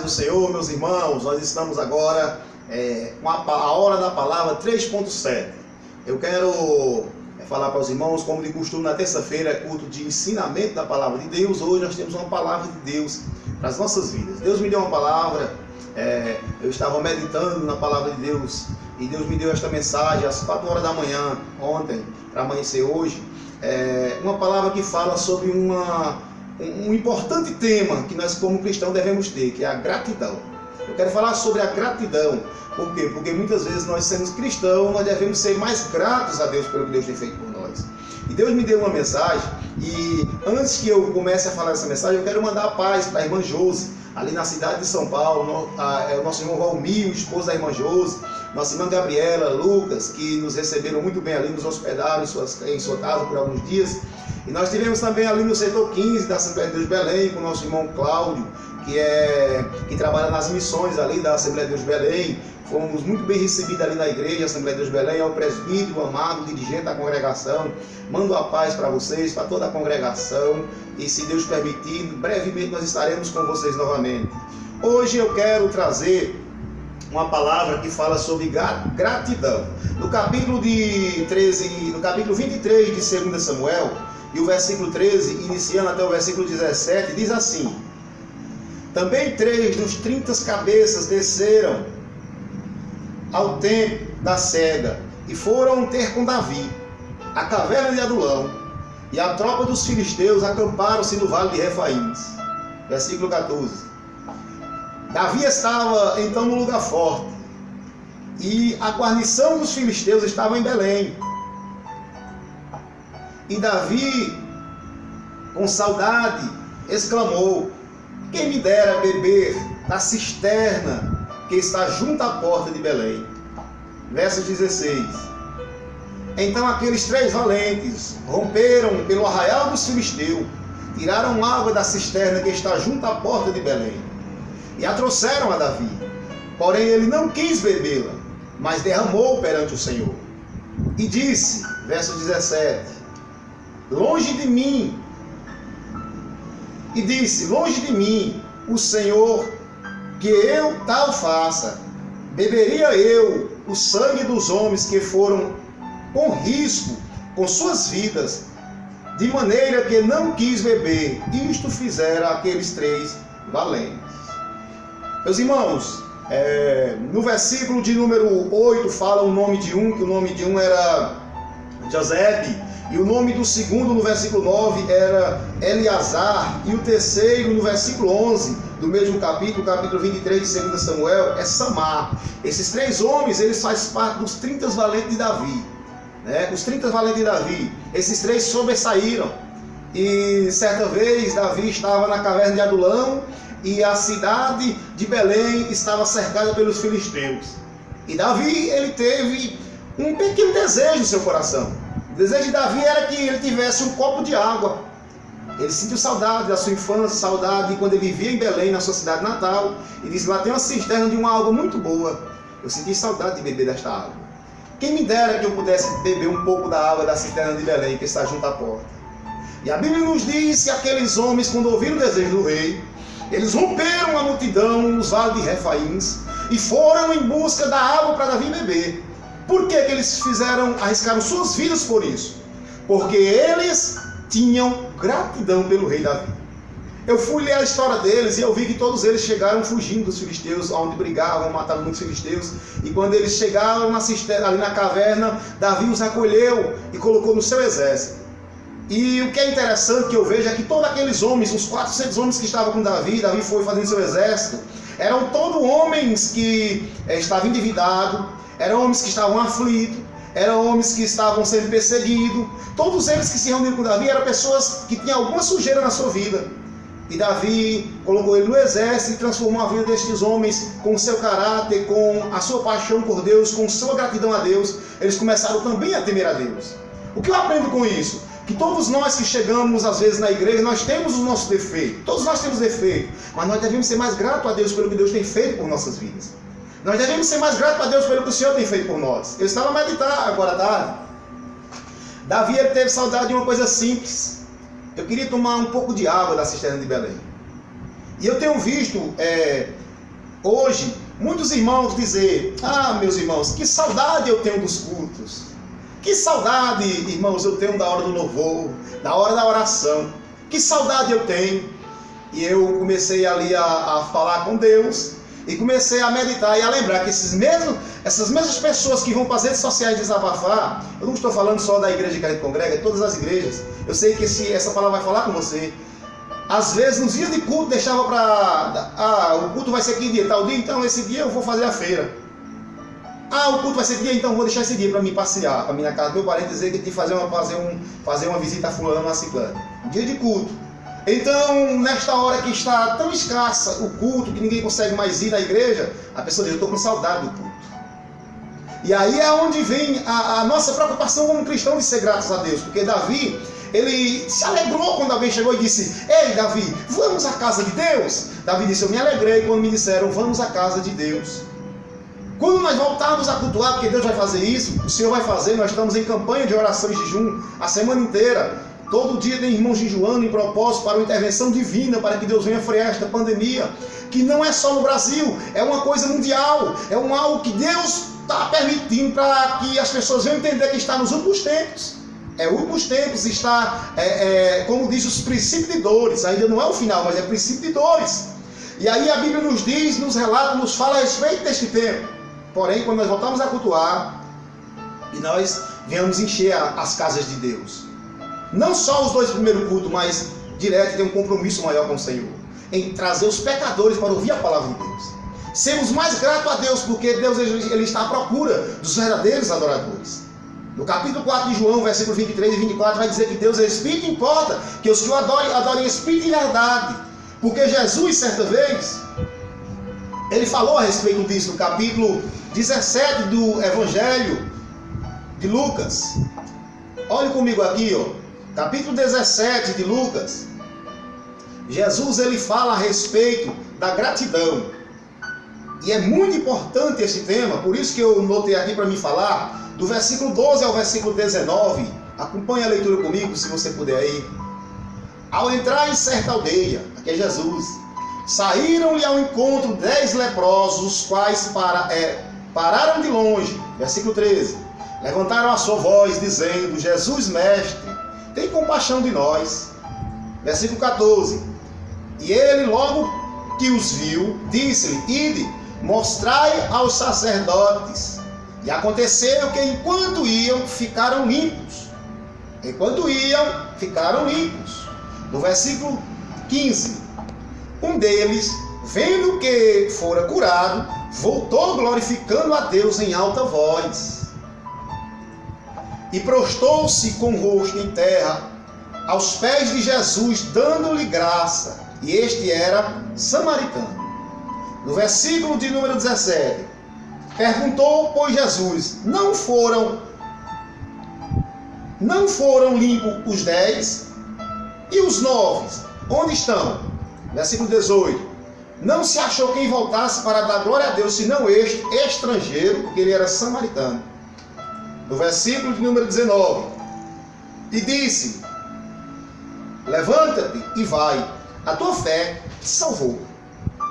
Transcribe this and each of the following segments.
do Senhor, meus irmãos. Nós estamos agora com a Hora da Palavra 3.7. Eu quero falar para os irmãos, como de costume, na terça-feira, culto de ensinamento da Palavra de Deus. Hoje nós temos uma Palavra de Deus para as nossas vidas. Deus me deu uma palavra, eu estava meditando na Palavra de Deus e Deus me deu esta mensagem às 4 horas da manhã, ontem, para amanhecer hoje. Uma palavra que fala sobre um importante tema que nós como cristãos devemos ter, que é a gratidão. Eu quero falar sobre a gratidão. Por quê? Porque muitas vezes nós, sendo cristãos, nós devemos ser mais gratos a Deus pelo que Deus tem feito por nós. E Deus me deu uma mensagem, e antes que eu comece a falar essa mensagem, eu quero mandar a paz para a irmã Josi, ali na cidade de São Paulo, o nosso irmão Valmir, o esposo da irmã Josi, nossa irmã Gabriela, Lucas, que nos receberam muito bem ali, nos hospedaram em sua casa por alguns dias. E nós tivemos também ali no setor 15 da Assembleia de Deus Belém, com o nosso irmão Cláudio, que trabalha nas missões ali da Assembleia de Deus Belém. Fomos muito bem recebidos ali na igreja, Assembleia de Deus Belém, ao presbítero amado, dirigente da congregação. Mando a paz para vocês, para toda a congregação, e se Deus permitir, brevemente nós estaremos com vocês novamente. Hoje eu quero trazer uma palavra que fala sobre gratidão. No capítulo 23 de 2 Samuel, e o versículo 13, iniciando até o versículo 17, diz assim: Também 3 dos 30 cabeças desceram ao templo da cega e foram ter com Davi a caverna de Adulão, e a tropa dos filisteus acamparam-se no vale de Refaíns. Versículo 14. Davi estava então no lugar forte, e a guarnição dos filisteus estava em Belém. E Davi, com saudade, exclamou: Quem me dera beber da cisterna que está junto à porta de Belém. Verso 16. Então aqueles 3 valentes romperam pelo arraial dos filisteus, tiraram água da cisterna que está junto à porta de Belém, e a trouxeram a Davi. Porém ele não quis bebê-la, mas derramou perante o Senhor. E disse, verso 17, longe de mim o Senhor, que eu tal faça. Beberia eu o sangue dos homens que foram com risco com suas vidas, de maneira que não quis beber. Isto fizeram aqueles 3 valentes. Meus irmãos, no versículo de número 8 fala o nome de um, que o nome de um era Josebe, e o nome do segundo no versículo 9 era Eleazar, e o terceiro no versículo 11 do mesmo capítulo 23 de 2 Samuel, é Samar. Esses 3 homens, eles fazem parte dos 30 valentes de Davi, né? Os 30 valentes de Davi, esses 3 sobressaíram. E certa vez Davi estava na caverna de Adulão, e a cidade de Belém estava cercada pelos filisteus. E Davi, ele teve um pequeno desejo no seu coração. O desejo de Davi era que ele tivesse um copo de água. Ele sentiu saudade da sua infância, saudade de quando ele vivia em Belém, na sua cidade natal, e disse: lá tem uma cisterna de uma água muito boa. Eu senti saudade de beber desta água. Quem me dera que eu pudesse beber um pouco da água da cisterna de Belém, que está junto à porta. E a Bíblia nos diz que aqueles homens, quando ouviram o desejo do rei, eles romperam a multidão nos vales de Refaíns e foram em busca da água para Davi beber. Por que eles arriscaram suas vidas por isso? Porque eles tinham gratidão pelo rei Davi. Eu fui ler a história deles e eu vi que todos eles chegaram fugindo dos filisteus, onde brigavam, matavam muitos filisteus. E quando eles chegaram na cisterna, ali na caverna, Davi os acolheu e colocou no seu exército. E o que é interessante que eu vejo é que todos aqueles homens, os 400 homens que estavam com Davi foi fazendo seu exército, eram todos homens que estavam endividados, eram homens que estavam aflitos, eram homens que estavam sendo perseguidos. Todos eles que se reuniram com Davi eram pessoas que tinham alguma sujeira na sua vida. E Davi colocou ele no exército e transformou a vida destes homens com o seu caráter, com a sua paixão por Deus, com sua gratidão a Deus. Eles começaram também a temer a Deus. O que eu aprendo com isso? Que todos nós que chegamos às vezes na igreja, nós temos os nossos defeitos. Todos nós temos defeitos, mas nós devemos ser mais gratos a Deus pelo que Deus tem feito por nossas vidas. Nós devemos ser mais gratos a Deus pelo que o Senhor tem feito por nós. Eu estava a meditar agora à tarde. Davi, ele teve saudade de uma coisa simples. Eu queria tomar um pouco de água da cisterna de Belém. E eu tenho visto Hoje, muitos irmãos dizem: ah, meus irmãos, que saudade eu tenho dos cultos. Que saudade, irmãos, eu tenho da hora do louvor, da hora da oração. Que saudade eu tenho. E eu comecei ali a falar com Deus e comecei a meditar e a lembrar que essas mesmas pessoas que vão para as redes sociais desabafar, eu não estou falando só da igreja que a gente congrega, todas as igrejas. Eu sei que essa palavra vai falar com você. Às vezes, nos dias de culto, deixava para... o culto vai ser que dia? Tal dia? Então, esse dia eu vou fazer a feira. O culto vai ser que dia? Então, eu vou deixar esse dia para me passear, para mim na casa do meu parente dizer que tem que fazer uma visita a fulano, a ciclano. Dia de culto. Então, nesta hora que está tão escassa o culto, que ninguém consegue mais ir na igreja, a pessoa diz: eu estou com saudade do culto. E aí é onde vem a nossa preocupação como cristão de ser gratos a Deus. Porque Davi, ele se alegrou quando alguém chegou e disse: ei, Davi, vamos à casa de Deus? Davi disse: eu me alegrei quando me disseram: vamos à casa de Deus. Quando nós voltarmos a cultuar, porque Deus vai fazer isso, o Senhor vai fazer, nós estamos em campanha de oração e jejum a semana inteira. Todo dia tem irmãos jejuando em propósito para uma intervenção divina, para que Deus venha frear esta pandemia, que não é só no Brasil, é uma coisa mundial, é algo que Deus está permitindo para que as pessoas venham entender que está nos últimos tempos. Últimos tempos, está, como diz, os princípios de dores. Ainda não é o final, mas é princípio de dores. E aí a Bíblia nos diz, nos relata, nos fala a respeito deste tempo. Porém, quando nós voltamos a cultuar, e nós venhamos encher as casas de Deus, não só os 2 primeiros cultos, mas direto tem um compromisso maior com o Senhor, em trazer os pecadores para ouvir a palavra de Deus. Sermos mais gratos a Deus, porque Deus ele está à procura dos verdadeiros adoradores. No capítulo 4 de João, versículos 23 e 24, vai dizer que Deus é Espírito e importa que os que o adorem Espírito e verdade. Porque Jesus, certa vez, ele falou a respeito disso no capítulo 17 do Evangelho de Lucas. Olhe comigo aqui, capítulo 17 de Lucas. Jesus ele fala a respeito da gratidão. E é muito importante esse tema, por isso que eu notei aqui para me falar, do versículo 12 ao versículo 19. Acompanhe a leitura comigo, se você puder aí. Ao entrar em certa aldeia, aqui é Jesus, saíram-lhe ao encontro 10 leprosos, os quais pararam de longe. Versículo 13. Levantaram a sua voz, dizendo: Jesus, mestre, tem compaixão de nós. Versículo 14. E ele, logo que os viu, disse-lhe: ide, mostrai aos sacerdotes. E aconteceu que enquanto iam, ficaram limpos. No versículo 15. Um deles, vendo que fora curado, voltou glorificando a Deus em alta voz. E prostou-se com o rosto em terra, aos pés de Jesus, dando-lhe graça. E este era samaritano. No versículo de número 17, perguntou, pois, Jesus: não foram limpos os 10? E os 9, onde estão? Versículo 18. Não se achou quem voltasse para dar glória a Deus, senão este estrangeiro, porque ele era samaritano. No versículo de número 19. E disse: levanta-te e vai, a tua fé te salvou.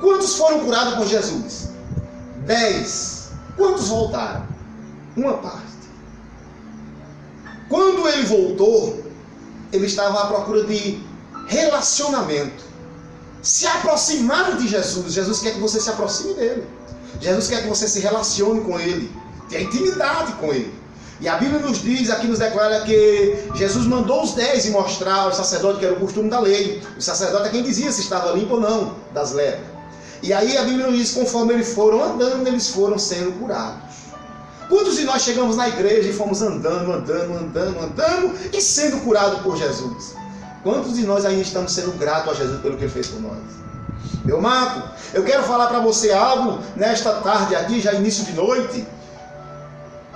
Quantos foram curados por Jesus? 10. Quantos voltaram? Uma parte. Quando ele voltou, ele estava à procura de relacionamento. Se aproximar de Jesus. Jesus quer que você se aproxime dele. Jesus quer que você se relacione com ele, tenha intimidade com ele. E a Bíblia nos diz, aqui nos declara que Jesus mandou os 10 e mostrar ao sacerdote, que era o costume da lei. O sacerdote é quem dizia se estava limpo ou não das lepras. E aí a Bíblia nos diz, conforme eles foram andando, eles foram sendo curados. Quantos de nós chegamos na igreja e fomos andando e sendo curados por Jesus? Quantos de nós ainda estamos sendo gratos a Jesus pelo que ele fez por nós? Meu Marco, eu quero falar para você algo nesta tarde aqui, já início de noite,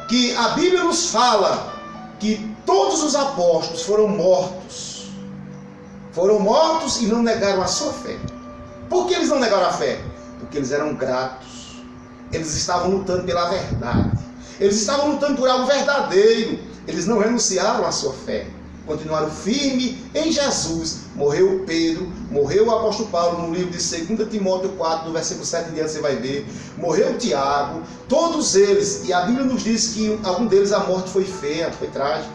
que a Bíblia nos fala que todos os apóstolos foram mortos. Foram mortos e não negaram a sua fé. Por que eles não negaram a fé? Porque eles eram gratos. Eles estavam lutando pela verdade. Eles estavam lutando por algo verdadeiro. Eles não renunciaram à sua fé. continuaram firmes em Jesus. Morreu Pedro, morreu o apóstolo Paulo, no livro de 2 Timóteo 4, no versículo 7 em diante você vai ver. Morreu Tiago, todos eles, e a Bíblia nos diz que algum deles a morte foi feia, foi trágica.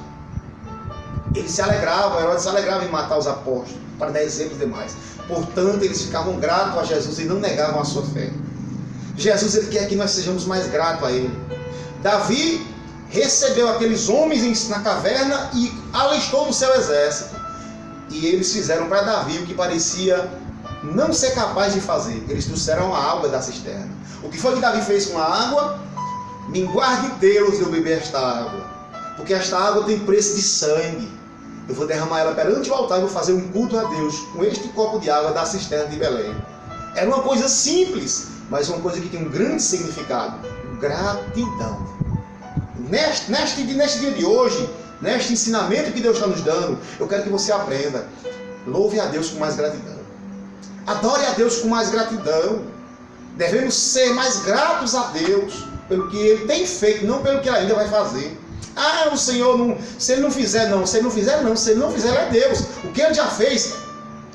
Eles se alegravam, Herodes se alegrava em matar os apóstolos, para dar exemplos demais. Portanto, eles ficavam gratos a Jesus e não negavam a sua fé. Jesus, ele quer que nós sejamos mais gratos a ele. Davi recebeu aqueles homens na caverna e alistou no seu exército. E eles fizeram para Davi o que parecia não ser capaz de fazer. Eles trouxeram a água da cisterna. O que foi que Davi fez com a água? Me guarde Deus de eu beber esta água, porque esta água tem preço de sangue. Eu vou derramar ela perante o altar e vou fazer um culto a Deus com este copo de água da cisterna de Belém. Era uma coisa simples, mas uma coisa que tem um grande significado: gratidão. Neste dia de hoje, neste ensinamento que Deus está nos dando, eu quero que você aprenda: louve a Deus com mais gratidão, adore a Deus com mais gratidão. Devemos ser mais gratos a Deus pelo que Ele tem feito, não pelo que Ele ainda vai fazer. Ah, o Senhor não, se Ele não fizer, não, se Ele não fizer, não, se Ele não fizer, Ele é Deus. O que Ele já fez,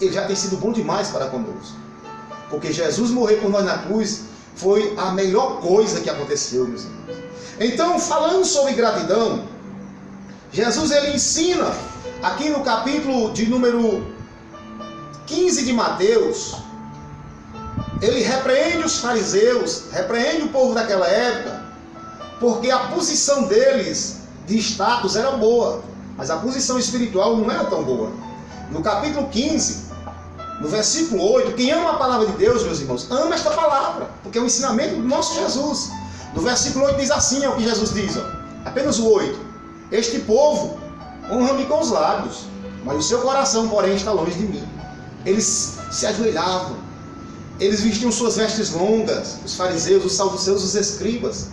Ele já tem sido bom demais para conosco. Porque Jesus morrer por nós na cruz foi a melhor coisa que aconteceu, meus irmãos. Então, falando sobre gratidão, Jesus ele ensina aqui no capítulo de número 15 de Mateus. Ele repreende os fariseus, repreende o povo daquela época, porque a posição deles de status era boa, mas a posição espiritual não era tão boa. No capítulo 15, no versículo 8, quem ama a palavra de Deus, meus irmãos, ama esta palavra, porque é o ensinamento do nosso Jesus. No versículo 8 diz assim, é o que Jesus diz, ó, apenas o 8: este povo honra-me com os lábios, mas o seu coração, porém, está longe de mim. Eles se ajoelhavam, eles vestiam suas vestes longas, os fariseus, os saduceus, os escribas.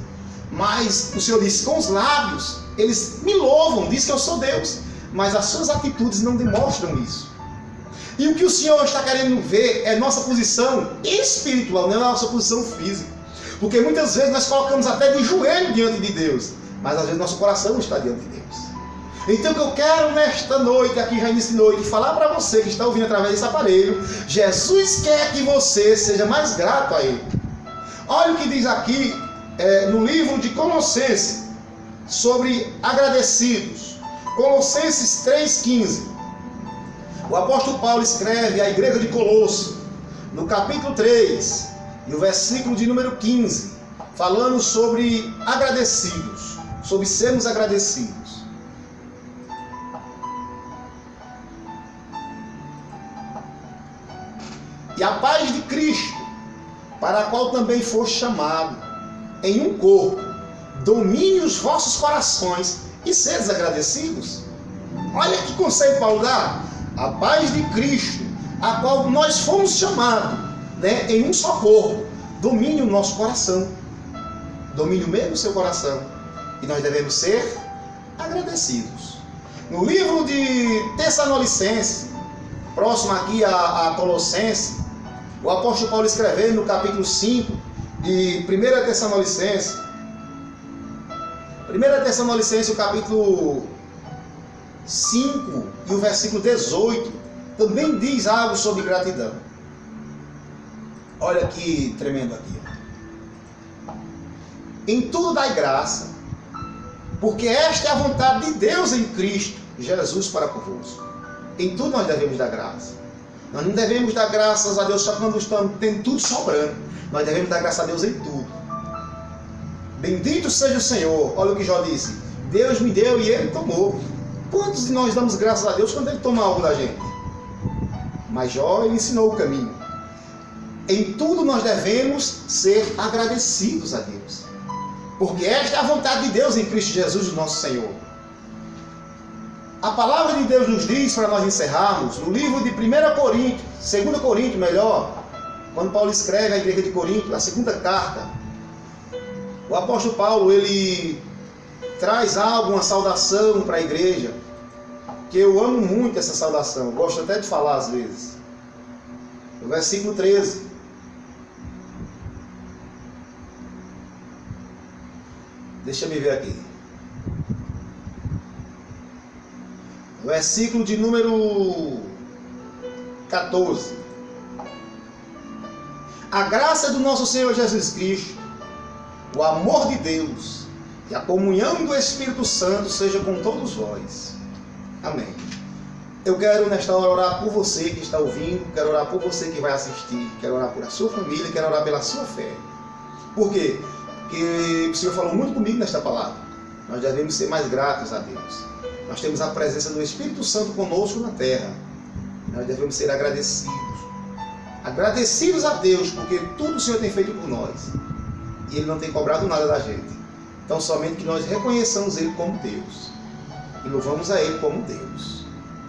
Mas o Senhor disse: com os lábios eles me louvam, diz que eu sou Deus, mas as suas atitudes não demonstram isso. E o que o Senhor está querendo ver é nossa posição espiritual, não é nossa posição física. Porque muitas vezes nós colocamos até de joelho diante de Deus, mas às vezes nosso coração não está diante de Deus. Então o que eu quero nesta noite, aqui já início de noite, falar para você que está ouvindo através desse aparelho: Jesus quer que você seja mais grato a Ele. Olha o que diz aqui no livro de Colossenses sobre agradecidos. Colossenses 3,15. O apóstolo Paulo escreve à igreja de Colosso, no capítulo 3, e o versículo de número 15, falando sobre agradecidos, sobre sermos agradecidos. E a paz de Cristo, para a qual também foste chamado, em um corpo, domine os vossos corações e sedes agradecidos. Olha que conceito Paulo dá: a paz de Cristo, a qual nós fomos chamados, em um só corpo, domine o nosso coração, domine o mesmo seu coração, e nós devemos ser agradecidos. No livro de Tessalonicenses, próximo aqui a Colossenses, o apóstolo Paulo escrevendo no capítulo 5 de 1 Tessalonicenses, o capítulo 5 e o versículo 18, também diz algo sobre gratidão. Olha que tremendo aqui. Em tudo dai graça, porque esta é a vontade de Deus em Cristo Jesus para convosco. Em tudo nós devemos dar graça. Nós não devemos dar graças a Deus só quando estamos tendo tudo sobrando. Nós devemos dar graças a Deus em tudo. Bendito seja o Senhor. Olha o que Jó disse: Deus me deu e Ele tomou. Quantos de nós damos graças a Deus quando Ele toma algo da gente? Mas Jó, ele ensinou o caminho. Em tudo nós devemos ser agradecidos a Deus, porque esta é a vontade de Deus em Cristo Jesus, o nosso Senhor. A palavra de Deus nos diz, para nós encerrarmos, no livro de 2 Coríntios melhor, quando Paulo escreve à igreja de Corinto, a segunda carta, o apóstolo Paulo, ele traz algo, uma saudação para a igreja, que eu amo muito essa saudação, gosto até de falar às vezes. No versículo 13. Deixa eu ver aqui. versículo de número 14. A graça do nosso Senhor Jesus Cristo, o amor de Deus e a comunhão do Espírito Santo seja com todos vós. Amém. Eu quero nesta hora orar por você que está ouvindo, quero orar por você que vai assistir, quero orar por a sua família, quero orar pela sua fé. Por quê? Porque o Senhor falou muito comigo nesta palavra. Nós devemos ser mais gratos a Deus. Nós temos a presença do Espírito Santo conosco na terra. Nós devemos ser agradecidos. Agradecidos a Deus, porque tudo o Senhor tem feito por nós. E Ele não tem cobrado nada da gente. Então, somente que nós reconheçamos Ele como Deus. E louvamos a Ele como Deus.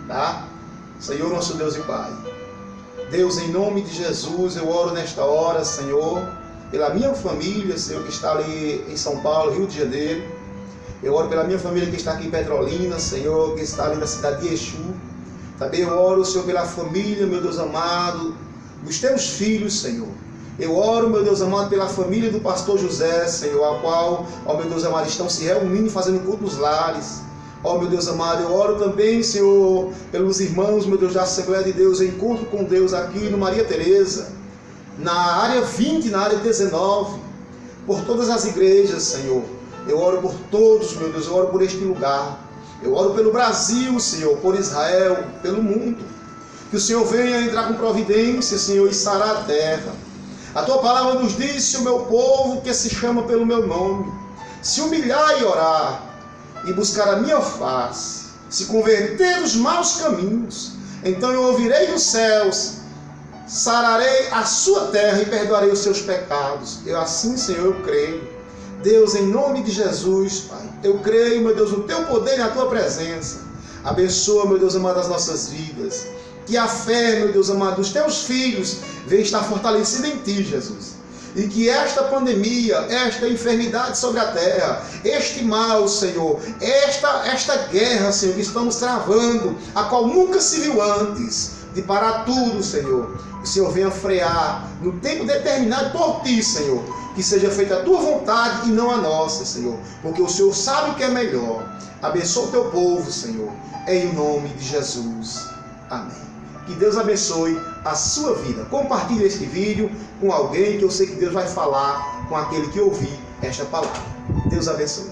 Tá? Senhor, nosso Deus e Pai. Deus, em nome de Jesus, eu oro nesta hora, Senhor, pela minha família, Senhor, que está ali em São Paulo, Rio de Janeiro. Eu oro pela minha família que está aqui em Petrolina, Senhor, que está ali na cidade de Exu. Também eu oro, Senhor, pela família, meu Deus amado, dos teus filhos, Senhor. Eu oro, meu Deus amado, pela família do pastor José, Senhor, a qual, ó meu Deus amado, estão se reunindo, fazendo culto nos lares. Ó meu Deus amado, eu oro também, Senhor, pelos irmãos, meu Deus, da Assembleia de Deus, Encontro com Deus aqui no Maria Tereza, na área 20, na área 19, por todas as igrejas, Senhor. Eu oro por todos, meu Deus, eu oro por este lugar. Eu oro pelo Brasil, Senhor, por Israel, pelo mundo. Que o Senhor venha entrar com providência, Senhor, e sarar a terra. A tua palavra nos diz: se o meu povo, que se chama pelo meu nome, se humilhar e orar, e buscar a minha face, se converter dos maus caminhos, então eu ouvirei dos céus, sararei a sua terra e perdoarei os seus pecados. Eu assim, Senhor, eu creio. Deus, em nome de Jesus, Pai, eu creio, meu Deus, no teu poder e na tua presença. Abençoa, meu Deus amado, as nossas vidas. Que a fé, meu Deus amado, dos teus filhos venha estar fortalecida em ti, Jesus. E que esta pandemia, esta enfermidade sobre a terra, este mal, Senhor, esta guerra, Senhor, que estamos travando, a qual nunca se viu antes, de parar tudo, Senhor. Que o Senhor venha frear no tempo determinado por ti, Senhor. Que seja feita a tua vontade e não a nossa, Senhor. Porque o Senhor sabe o que é melhor. Abençoa o teu povo, Senhor. Em nome de Jesus. Amém. Que Deus abençoe a sua vida. Compartilhe este vídeo com alguém que eu sei que Deus vai falar com aquele que ouvir esta palavra. Deus abençoe.